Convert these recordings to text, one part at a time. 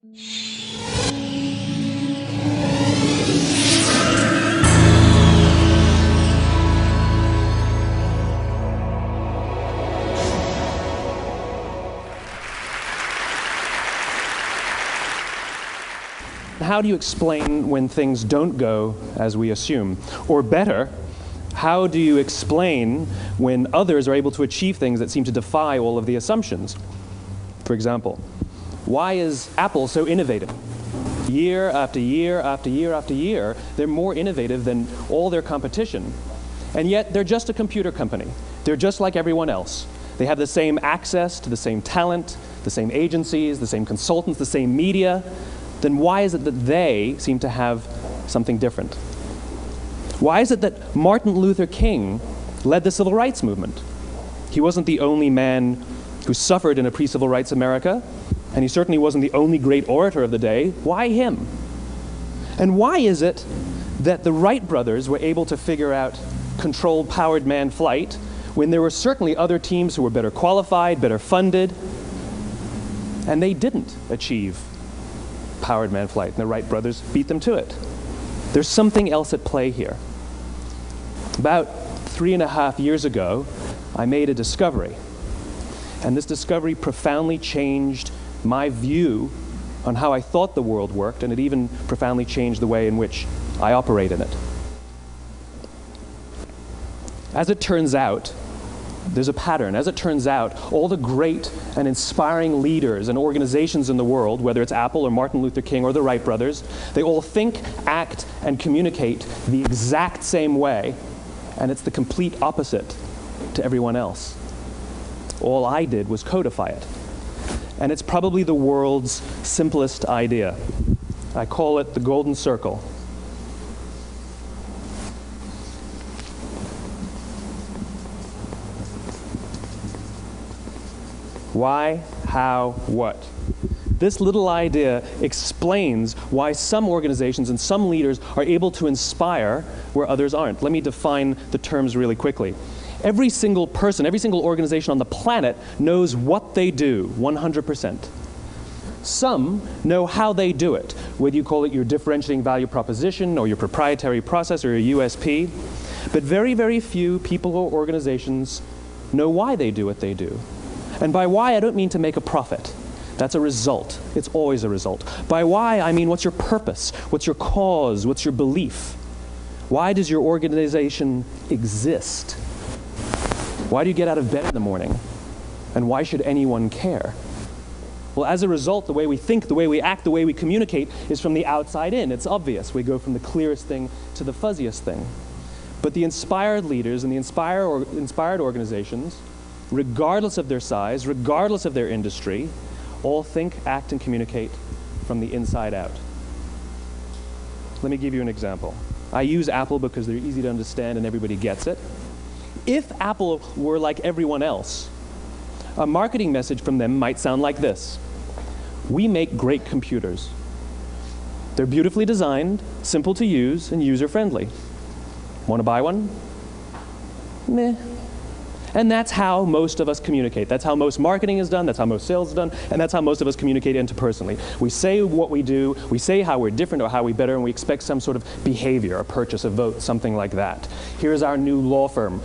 How do you explain when things don't go as we assume? Or better, how do you explain when others are able to achieve things that seem to defy all of the assumptions? For example, why is Apple so innovative? Year after year after year after year, they're more innovative than all their competition. And yet, they're just a computer company. They're just like everyone else. They have the same access to the same talent, the same agencies, the same consultants, the same media. Then why is it that they seem to have something different? Why is it that Martin Luther King led the civil rights movement? He wasn't the only man who suffered in a pre-civil rights America, and he certainly wasn't the only great orator of the day. Why him? And why is it that the Wright brothers were able to figure out controlled powered manned flight when there were certainly other teams who were better qualified, better funded, and they didn't achieve powered manned flight, and the Wright brothers beat them to it? There's something else at play here. About 3.5 years ago, I made a discovery, and this discovery profoundly changed my view on how I thought the world worked, and it even profoundly changed the way in which I operate in it. As it turns out, there's a pattern. As it turns out, all the great and inspiring leaders and organizations in the world, whether it's Apple or Martin Luther King or the Wright brothers, they all think, act, and communicate the exact same way, and it's the complete opposite to everyone else. All I did was codify it. And it's probably the world's simplest idea. I call it the golden circle. Why, how, what? This little idea explains why some organizations and some leaders are able to inspire where others aren't. Let me define the terms really quickly. Every single person, every single organization on the planet knows what they do, 100%. Some know how they do it, whether you call it your differentiating value proposition or your proprietary process or your USP. But very, very few people or organizations know why they do what they do. And by why, I don't mean to make a profit. That's a result. It's always a result. By why, I mean what's your purpose? What's your cause? What's your belief? Why does your organization exist? Why do you get out of bed in the morning? And why should anyone care? Well, as a result, the way we think, the way we act, the way we communicate is from the outside in. It's obvious. We go from the clearest thing to the fuzziest thing. But the inspired leaders and the inspired organizations, regardless of their size, regardless of their industry, all think, act, and communicate from the inside out. Let me give you an example. I use Apple because they're easy to understand and everybody gets it. If Apple were like everyone else, a marketing message from them might sound like this. We make great computers. They're beautifully designed, simple to use, and user-friendly. Want to buy one? Meh. And that's how most of us communicate. That's how most marketing is done, that's how most sales is done, and that's how most of us communicate interpersonally. We say what we do, we say how we're different or how we're better, and we expect some sort of behavior, a purchase, a vote, something like that. Here's our new law firm.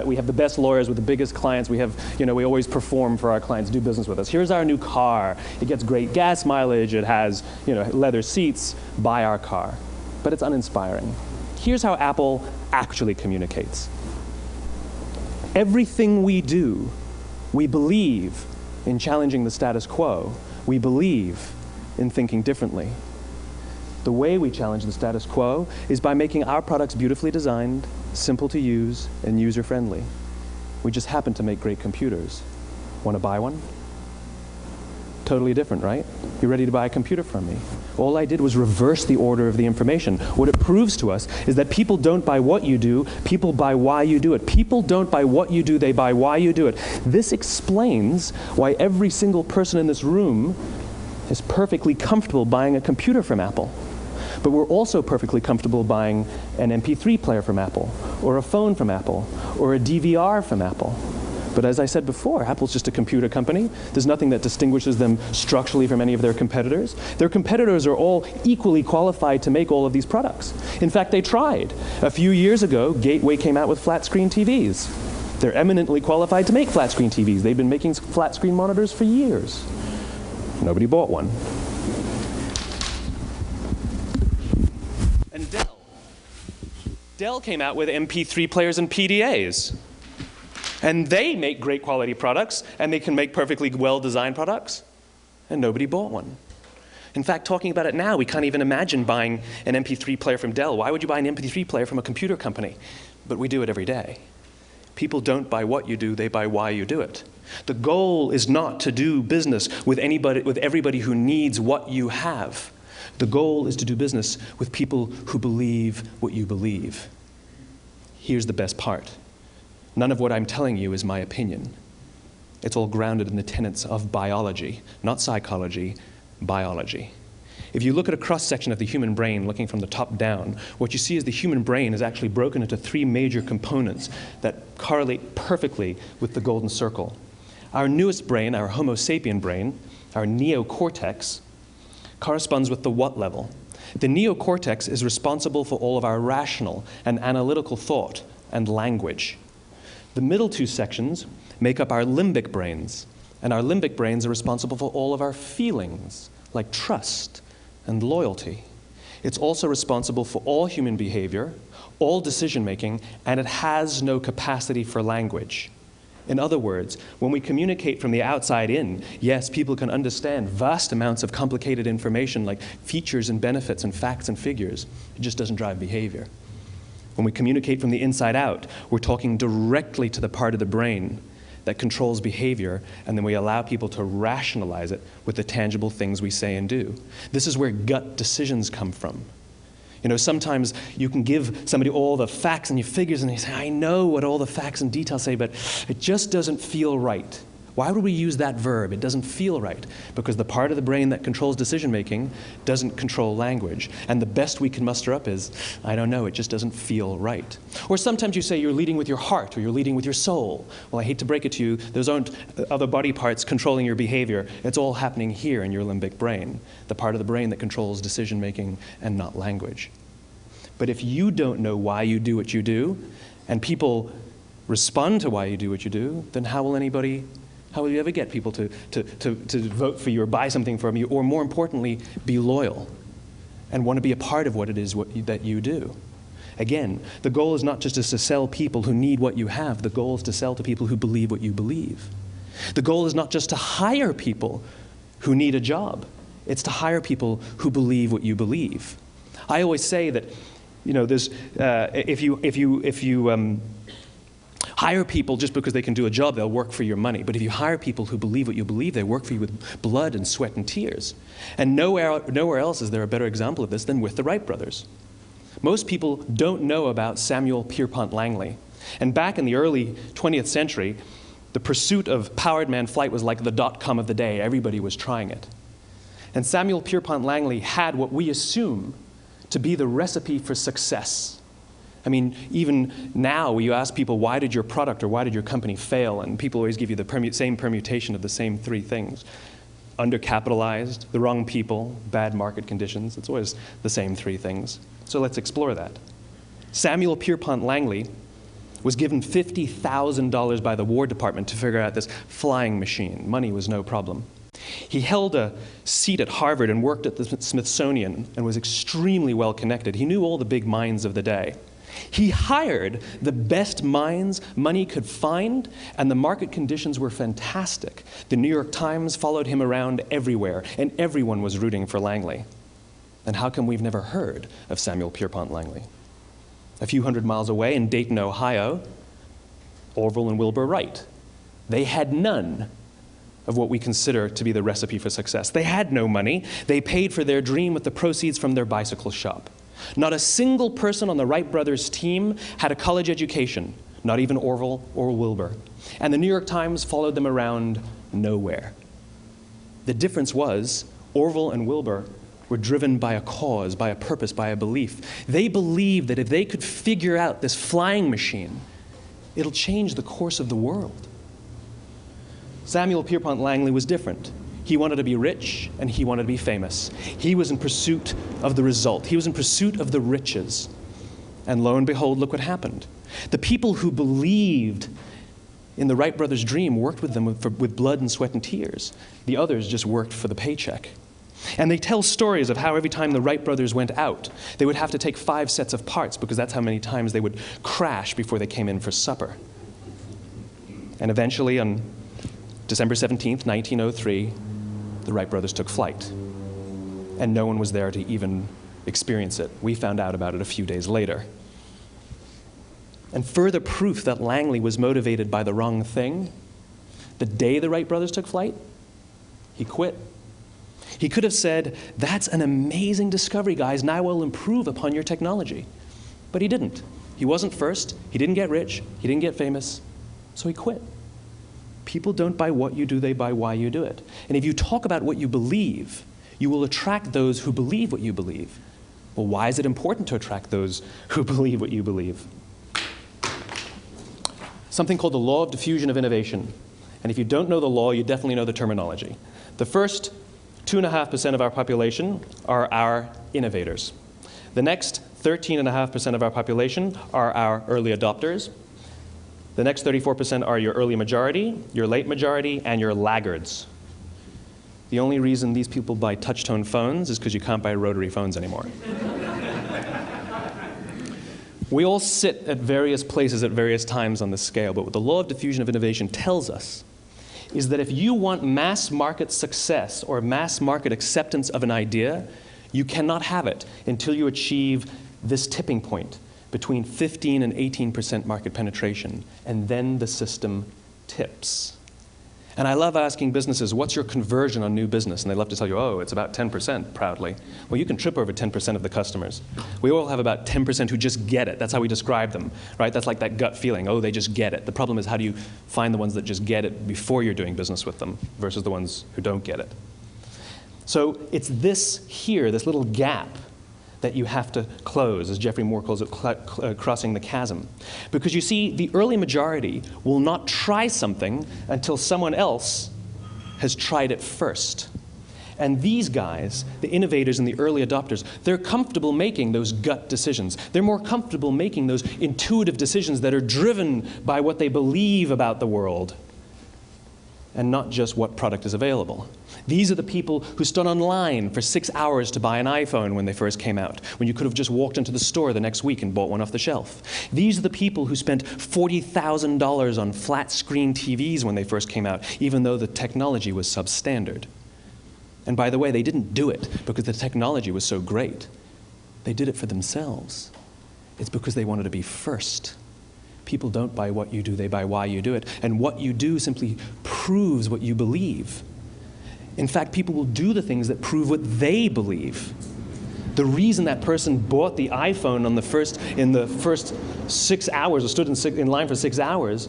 We have the best lawyers with the biggest clients. We have, we always perform for our clients, do business with us. Here's our new car. It gets great gas mileage. It has, leather seats. Buy our car. But it's uninspiring. Here's how Apple actually communicates. Everything we do, we believe in challenging the status quo. We believe in thinking differently. The way we challenge the status quo is by making our products beautifully designed, simple to use, and user-friendly. We just happen to make great computers. Want to buy one? Totally different, right? You're ready to buy a computer from me. All I did was reverse the order of the information. What it proves to us is that people don't buy what you do, people buy why you do it. People don't buy what you do, they buy why you do it. This explains why every single person in this room is perfectly comfortable buying a computer from Apple. But we're also perfectly comfortable buying an MP3 player from Apple, or a phone from Apple, or a DVR from Apple. But as I said before, Apple's just a computer company. There's nothing that distinguishes them structurally from any of their competitors. Their competitors are all equally qualified to make all of these products. In fact, they tried. A few years ago, Gateway came out with flat screen TVs. They're eminently qualified to make flat screen TVs. They've been making flat screen monitors for years. Nobody bought one. And Dell came out with MP3 players and PDAs. And they make great quality products, and they can make perfectly well-designed products, and nobody bought one. In fact, talking about it now, we can't even imagine buying an MP3 player from Dell. Why would you buy an MP3 player from a computer company? But we do it every day. People don't buy what you do, they buy why you do it. The goal is not to do business with everybody who needs what you have. The goal is to do business with people who believe what you believe. Here's the best part. None of what I'm telling you is my opinion. It's all grounded in the tenets of biology, not psychology, biology. If you look at a cross-section of the human brain, looking from the top down, what you see is the human brain is actually broken into three major components that correlate perfectly with the golden circle. Our newest brain, our Homo sapien brain, our neocortex, corresponds with the what level. The neocortex is responsible for all of our rational and analytical thought and language. The middle two sections make up our limbic brains, and our limbic brains are responsible for all of our feelings, like trust and loyalty. It's also responsible for all human behavior, all decision-making, and it has no capacity for language. In other words, when we communicate from the outside in, yes, people can understand vast amounts of complicated information like features and benefits and facts and figures. It just doesn't drive behavior. When we communicate from the inside out, we're talking directly to the part of the brain that controls behavior, and then we allow people to rationalize it with the tangible things we say and do. This is where gut decisions come from. You know, sometimes you can give somebody all the facts and your figures, and they say, I know what all the facts and details say, but it just doesn't feel right. Why would we use that verb? It doesn't feel right. Because the part of the brain that controls decision-making doesn't control language. And the best we can muster up is, I don't know, it just doesn't feel right. Or sometimes you say you're leading with your heart or you're leading with your soul. Well, I hate to break it to you, those aren't other body parts controlling your behavior. It's all happening here in your limbic brain, the part of the brain that controls decision-making and not language. But if you don't know why you do what you do, and people respond to why you do what you do, then how will you ever get people to vote for you or buy something from you, or more importantly, be loyal and want to be a part of what it is that you do? Again, the goal is not just to sell people who need what you have. The goal is to sell to people who believe what you believe. The goal is not just to hire people who need a job. It's to hire people who believe what you believe. I always say that, you know, there's, if you hire people just because they can do a job, they'll work for your money. But if you hire people who believe what you believe, they work for you with blood and sweat and tears. And nowhere else is there a better example of this than with the Wright brothers. Most people don't know about Samuel Pierpont Langley. And back in the early 20th century, the pursuit of powered man flight was like the dot-com of the day. Everybody was trying it. And Samuel Pierpont Langley had what we assume to be the recipe for success. I mean, even now, you ask people, why did your product or why did your company fail? And people always give you the same permutation of the same three things. Undercapitalized, the wrong people, bad market conditions. It's always the same three things. So let's explore that. Samuel Pierpont Langley was given $50,000 by the War Department to figure out this flying machine. Money was no problem. He held a seat at Harvard and worked at the Smithsonian and was extremely well connected. He knew all the big minds of the day. He hired the best minds money could find, and the market conditions were fantastic. The New York Times followed him around everywhere, and everyone was rooting for Langley. And how come we've never heard of Samuel Pierpont Langley? A few hundred miles away in Dayton, Ohio, Orville and Wilbur Wright. They had none of what we consider to be the recipe for success. They had no money. They paid for their dream with the proceeds from their bicycle shop. Not a single person on the Wright brothers' team had a college education, not even Orville or Wilbur. And the New York Times followed them around nowhere. The difference was Orville and Wilbur were driven by a cause, by a purpose, by a belief. They believed that if they could figure out this flying machine, it'll change the course of the world. Samuel Pierpont Langley was different. He wanted to be rich, and he wanted to be famous. He was in pursuit of the result. He was in pursuit of the riches. And lo and behold, look what happened. The people who believed in the Wright brothers' dream worked with them with blood and sweat and tears. The others just worked for the paycheck. And they tell stories of how every time the Wright brothers went out, they would have to take 5 sets of parts because that's how many times they would crash before they came in for supper. And eventually, on December 17th, 1903, the Wright brothers took flight. And no one was there to even experience it. We found out about it a few days later. And further proof that Langley was motivated by the wrong thing, the day the Wright brothers took flight, he quit. He could have said, "That's an amazing discovery, guys. Now we'll improve upon your technology." But he didn't. He wasn't first. He didn't get rich. He didn't get famous. So he quit. People don't buy what you do, they buy why you do it. And if you talk about what you believe, you will attract those who believe what you believe. Well, why is it important to attract those who believe what you believe? Something called the law of diffusion of innovation. And if you don't know the law, you definitely know the terminology. The first 2.5% of our population are our innovators. The next 13.5% of our population are our early adopters. The next 34% are your early majority, your late majority, and your laggards. The only reason these people buy touch-tone phones is because you can't buy rotary phones anymore. We all sit at various places at various times on the scale, but what the law of diffusion of innovation tells us is that if you want mass market success or mass market acceptance of an idea, you cannot have it until you achieve this tipping point between 15 and 18% market penetration, and then the system tips. And I love asking businesses, what's your conversion on new business? And they love to tell you, oh, it's about 10%, proudly. Well, you can trip over 10% of the customers. We all have about 10% who just get it. That's how we describe them, right? That's like that gut feeling, oh, they just get it. The problem is, how do you find the ones that just get it before you're doing business with them versus the ones who don't get it? So it's this here, this little gap, that you have to close, as Geoffrey Moore calls it, crossing the chasm. Because you see, the early majority will not try something until someone else has tried it first. And these guys, the innovators and the early adopters, they're comfortable making those gut decisions. They're more comfortable making those intuitive decisions that are driven by what they believe about the world, and not just what product is available. These are the people who stood online for 6 hours to buy an iPhone when they first came out, when you could have just walked into the store the next week and bought one off the shelf. These are the people who spent $40,000 on flat-screen TVs when they first came out, even though the technology was substandard. And by the way, they didn't do it because the technology was so great. They did it for themselves. It's because they wanted to be first. People don't buy what you do, they buy why you do it. And what you do simply proves what you believe. In fact, people will do the things that prove what they believe. The reason that person bought the iPhone in the first 6 hours, or stood in line for 6 hours,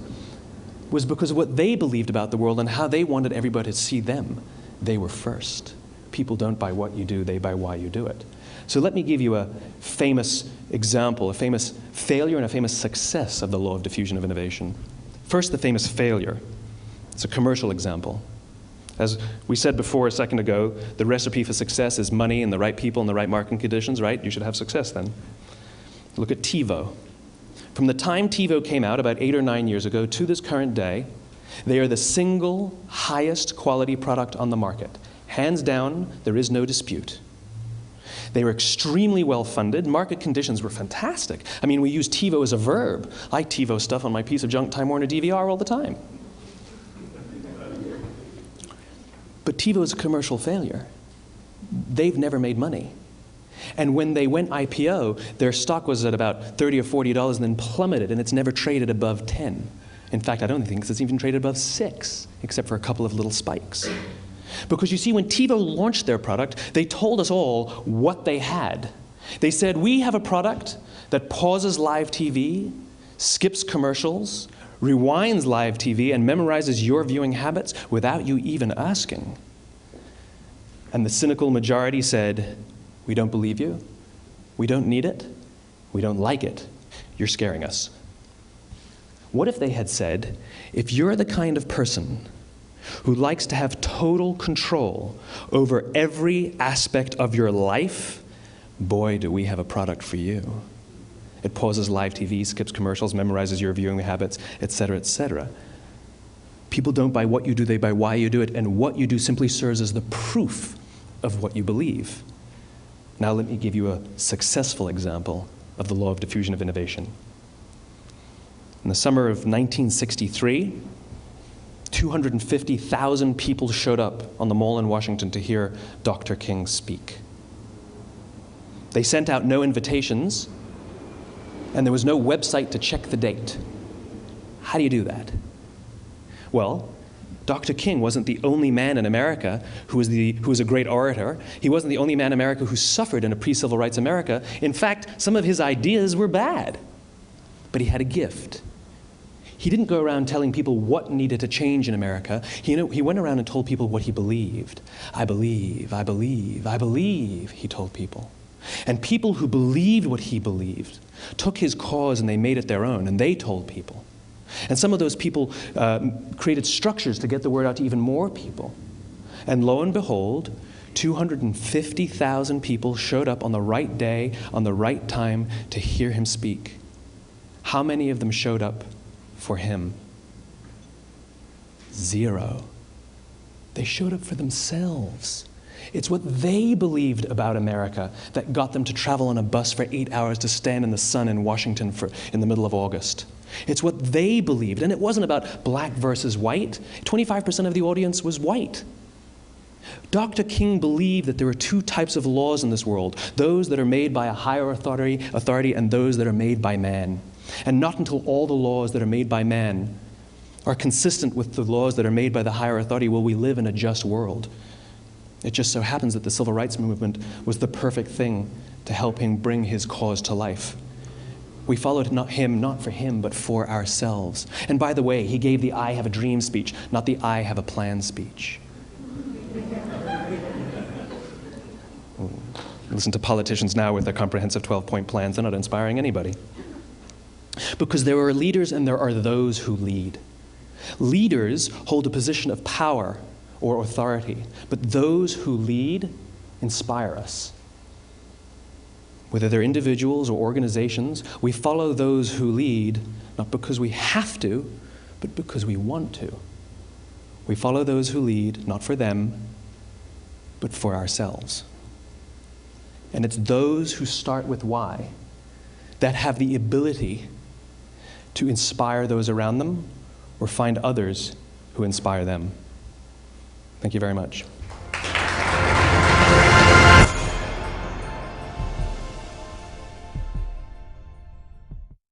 was because of what they believed about the world and how they wanted everybody to see them. They were first. People don't buy what you do, they buy why you do it. So let me give you a famous example, a famous failure and a famous success of the law of diffusion of innovation. First, the famous failure. It's a commercial example. As we said before a second ago, the recipe for success is money and the right people and the right marketing conditions, right? You should have success then. Look at TiVo. From the time TiVo came out about 8 or 9 years ago to this current day, they are the single highest quality product on the market. Hands down, there is no dispute. They were extremely well funded. Market conditions were fantastic. I mean, we use TiVo as a verb. I TiVo stuff on my piece of junk Time Warner DVR all the time. But TiVo is a commercial failure. They've never made money. And when they went IPO, their stock was at about $30 or $40 and then plummeted, and it's never traded above 10. In fact, I don't think it's even traded above 6, except for a couple of little spikes. Because you see, when TiVo launched their product, they told us all what they had. They said, we have a product that pauses live TV, skips commercials, rewinds live TV, and memorizes your viewing habits without you even asking. And the cynical majority said, we don't believe you, we don't need it, we don't like it, you're scaring us. What if they had said, if you're the kind of person who likes to have total control over every aspect of your life, boy, do we have a product for you. It pauses live TV, skips commercials, memorizes your viewing habits, etc., etc. People don't buy what you do, they buy why you do it, and what you do simply serves as the proof of what you believe. Now let me give you a successful example of the law of diffusion of innovation. In the summer of 1963, 250,000 people showed up on the Mall in Washington to hear Dr. King speak. They sent out no invitations, and there was no website to check the date. How do you do that? Well, Dr. King wasn't the only man in America who was a great orator. He wasn't the only man in America who suffered in a pre-civil rights America. In fact, some of his ideas were bad. But he had a gift. He didn't go around telling people what needed to change in America. He went around and told people what he believed. I believe, I believe, I believe, he told people. And people who believed what he believed took his cause and they made it their own, and they told people. And some of those people created structures to get the word out to even more people. And lo and behold, 250,000 people showed up on the right day, on the right time to hear him speak. How many of them showed up for him? 0. They showed up for themselves. It's what they believed about America that got them to travel on a bus for 8 hours to stand in the sun in Washington in the middle of August. It's what they believed, and it wasn't about black versus white. 25% of the audience was white. Dr. King believed that there are 2 types of laws in this world, those that are made by a higher authority and those that are made by man. And not until all the laws that are made by man are consistent with the laws that are made by the higher authority will we live in a just world. It just so happens that the civil rights movement was the perfect thing to help him bring his cause to life. We followed not for him, but for ourselves. And by the way, he gave the I have a dream speech, not the I have a plan speech. Listen to politicians now with their comprehensive 12-point plans. They're not inspiring anybody. Because there are leaders and there are those who lead. Leaders hold a position of power or authority, but those who lead inspire us. Whether they're individuals or organizations, we follow those who lead, not because we have to, but because we want to. We follow those who lead, not for them, but for ourselves. And it's those who start with why that have the ability to inspire those around them or find others who inspire them. Thank you very much.